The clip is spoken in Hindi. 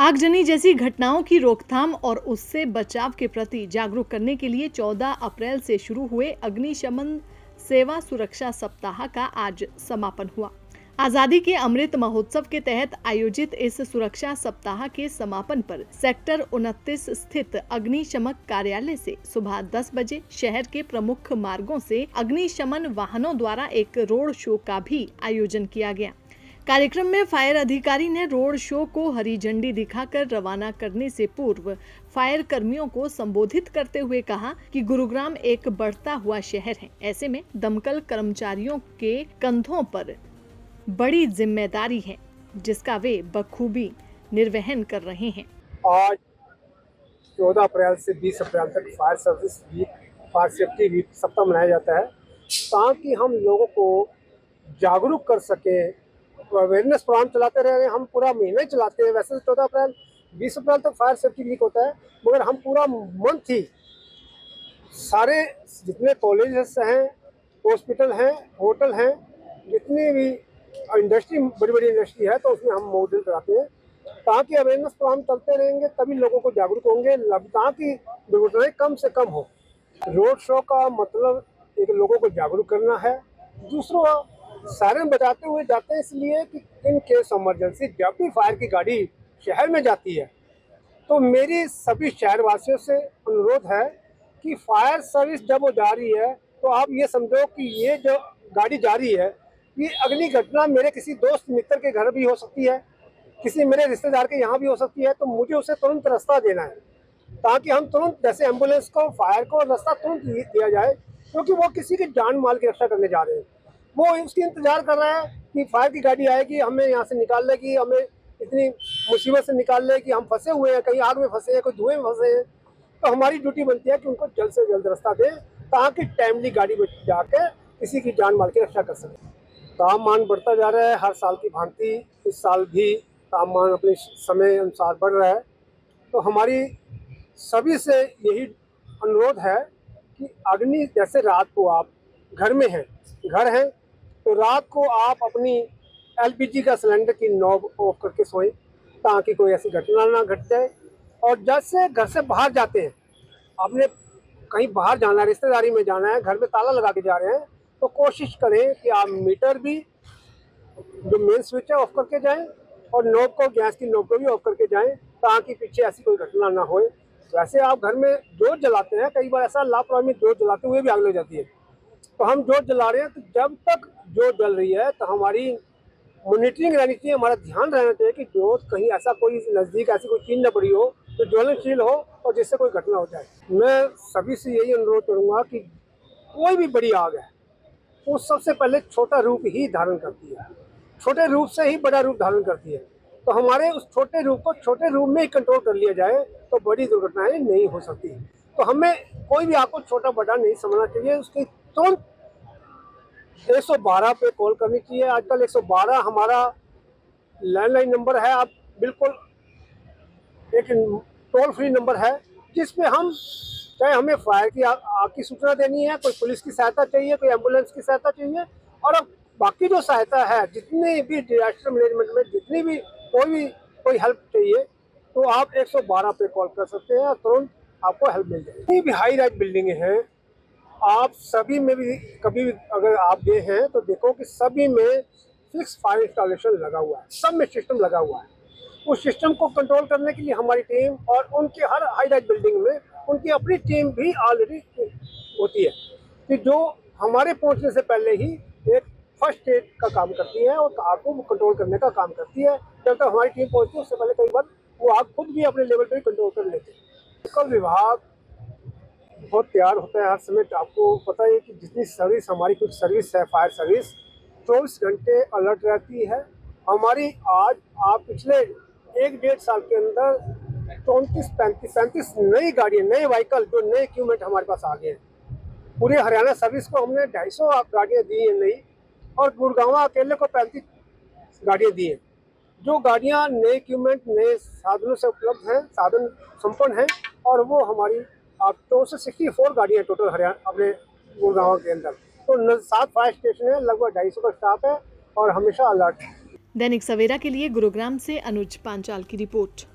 आगजनी जैसी घटनाओं की रोकथाम और उससे बचाव के प्रति जागरूक करने के लिए 14 अप्रैल से शुरू हुए अग्निशमन सेवा सुरक्षा सप्ताह का आज समापन हुआ। आजादी के अमृत महोत्सव के तहत आयोजित इस सुरक्षा सप्ताह के समापन पर सेक्टर 29 स्थित अग्निशमक कार्यालय से सुबह 10 बजे शहर के प्रमुख मार्गों से अग्निशमन वाहनों द्वारा एक रोड शो का भी आयोजन किया गया। कार्यक्रम में फायर अधिकारी ने रोड शो को हरी झंडी दिखाकर रवाना करने से पूर्व फायर कर्मियों को संबोधित करते हुए कहा कि गुरुग्राम एक बढ़ता हुआ शहर है। ऐसे में दमकल कर्मचारियों के कंधों पर बड़ी जिम्मेदारी है, जिसका वे बखूबी निर्वहन कर रहे हैं। आज 14 अप्रैल से 20 अप्रैल तक fire service week, fire safety week सप्ताह मनाया जाता है ताकि हम लोगों को जागरूक कर सकें। अवेयरनेस प्रोग्राम चलाते रह रहे हैं, हम पूरा महीना ही चलाते हैं। वैसे 14 अप्रैल 20 अप्रैल तक फायर सेफ्टी वीक होता है, मगर हम पूरा मंथ ही सारे जितने कॉलेजेस हैं, हॉस्पिटल हैं, होटल हैं, जितनी भी इंडस्ट्री, बड़ी बड़ी इंडस्ट्री है, तो उसमें हम मॉडल कराते हैं ताकि अवेयरनेस प्रोग्राम चलते रहेंगे, तभी लोगों को जागरूक होंगे, ताकि दुर्घटनाएं कम से कम हो। रोड शो का मतलब एक लोगों को जागरूक करना है। दूसरों सायरन बजाते हुए जाते हैं इसलिए कि इन केस इमरजेंसी जब भी फायर की गाड़ी शहर में जाती है, तो मेरी सभी शहरवासियों से अनुरोध है कि फायर सर्विस जब वो जा रही है तो आप ये समझो कि ये जो गाड़ी जा रही है, ये अगली घटना मेरे किसी दोस्त मित्र के घर भी हो सकती है, किसी मेरे रिश्तेदार के यहाँ भी हो सकती है। तो मुझे उसे तुरंत रास्ता देना है ताकि हम तुरंत, जैसे एम्बुलेंस को, फायर को रास्ता तुरंत दिया जाए, क्योंकि वो किसी की जान माल की रक्षा करने जा रहे हैं। वो उसकी इंतजार कर रहा है कि फायर की गाड़ी आएगी, हमें यहाँ से निकाल लेगी, हमें इतनी मुसीबत से निकाल लेगी। हम फंसे हुए हैं, कहीं आग में फंसे हैं, कोई धुएं में फंसे हैं, तो हमारी ड्यूटी बनती है कि उनको जल्द से जल्द रास्ता दें ताकि टाइमली गाड़ी में जाकर किसी की जान माल की रक्षा कर सकें। तापमान बढ़ता जा रहा है, हर साल की भांति इस साल भी तापमान अपने समय अनुसार बढ़ रहा है। तो हमारी सभी से यही अनुरोध है कि अग्नि, जैसे रात को आप घर में हैं, घर हैं, तो रात को आप अपनी एलपीजी का सिलेंडर की नॉब ऑफ करके सोएं ताकि कोई ऐसी घटना ना घट जाए। और जैसे घर से बाहर जाते हैं, आपने कहीं बाहर जाना है, रिश्तेदारी में जाना है, घर में ताला लगा के जा रहे हैं, तो कोशिश करें कि आप मीटर भी, जो मेन स्विच है, ऑफ करके जाएं और नॉब को, गैस की नॉब को भी ऑफ करके जाएं ताकि पीछे ऐसी कोई घटना ना हो। वैसे आप घर में जोत जलाते हैं, कई बार ऐसा लापरवाही में जोत जलाते हुए भी आग लग जाती है, तो हम जोत जला रहे हैं, तो जब तक जोत जल रही है तो हमारी मॉनिटरिंग रहनी चाहिए, हमारा ध्यान रहना चाहिए कि जोत कहीं ऐसा कोई नज़दीक ऐसी कोई चीज़ न पड़ी हो तो ज्वलनशील हो और जिससे कोई घटना हो जाए। मैं सभी से यही अनुरोध करूँगा कि कोई भी बड़ी आग है वो सबसे पहले छोटा रूप ही धारण करती है, छोटे रूप से ही बड़ा रूप धारण करती है। तो हमारे उस छोटे रूप को छोटे रूप में ही कंट्रोल कर लिया जाए तो बड़ी दुर्घटनाएं नहीं हो सकती। तो हमें कोई भी आग को छोटा बड़ा नहीं समझना चाहिए, उसकी तुरंत 112 पे कॉल करनी चाहिए। आजकल 112 हमारा लैंडलाइन नंबर है, आप बिल्कुल एक टोल फ्री नंबर है, जिस पे हम, चाहे हमें फायर की आग की सूचना देनी है, कोई पुलिस की सहायता चाहिए, कोई एम्बुलेंस की सहायता चाहिए, और अब बाकी जो सहायता है, जितनी भी डिजास्टर मैनेजमेंट में जितनी भी कोई हेल्प चाहिए, तो आप 112 पे कॉल कर सकते हैं और तुरंत आपको हेल्प मिल जाएगी। जितनी भी हाई राइज बिल्डिंगें हैं, आप सभी में भी कभी भी अगर आप गए हैं तो देखो कि सभी में फिक्स फायर इंस्टॉलेशन लगा हुआ है, सब में सिस्टम लगा हुआ है। उस सिस्टम को कंट्रोल करने के लिए हमारी टीम, और उनके हर हाई राइज बिल्डिंग में उनकी अपनी टीम भी ऑलरेडी होती है कि जो हमारे पहुंचने से पहले ही एक फर्स्ट एड का काम करती है और आग को कंट्रोल करने का काम करती है। जब तक हमारी टीम पहुंचती है उससे पहले कई बार वो आग खुद भी अपने लेवल पर ही कंट्रोल कर लेते हैं। मेडिकल विभाग बहुत तैयार होता है हर समय। आपको पता है कि जितनी सर्विस हमारी, कुछ सर्विस है, फायर सर्विस 24 घंटे अलर्ट रहती है हमारी। आज आप पिछले 1-1.5 साल के अंदर 34-35 नई गाड़ियाँ, नए व्हीकल, जो नए इक्विपमेंट हमारे पास आ गए हैं। पूरे हरियाणा सर्विस को हमने 250 गाड़ियाँ दी हैं नई, और गुड़गांव अकेले को 35 गाड़ियाँ दी हैं। जो गाड़ियाँ नए इक्विपमेंट, नए साधनों से उपलब्ध हैं, साधन संपन्न हैं, और वो हमारी आप 264 गाड़ियाँ टोटल हरियाणा अपने गुड़गांव के अंदर। तो 7 फायर स्टेशन है, लगभग 250 का स्टाफ है और हमेशा अलर्ट है। दैनिक सवेरा के लिए गुरुग्राम से अनुज पांचाल की रिपोर्ट।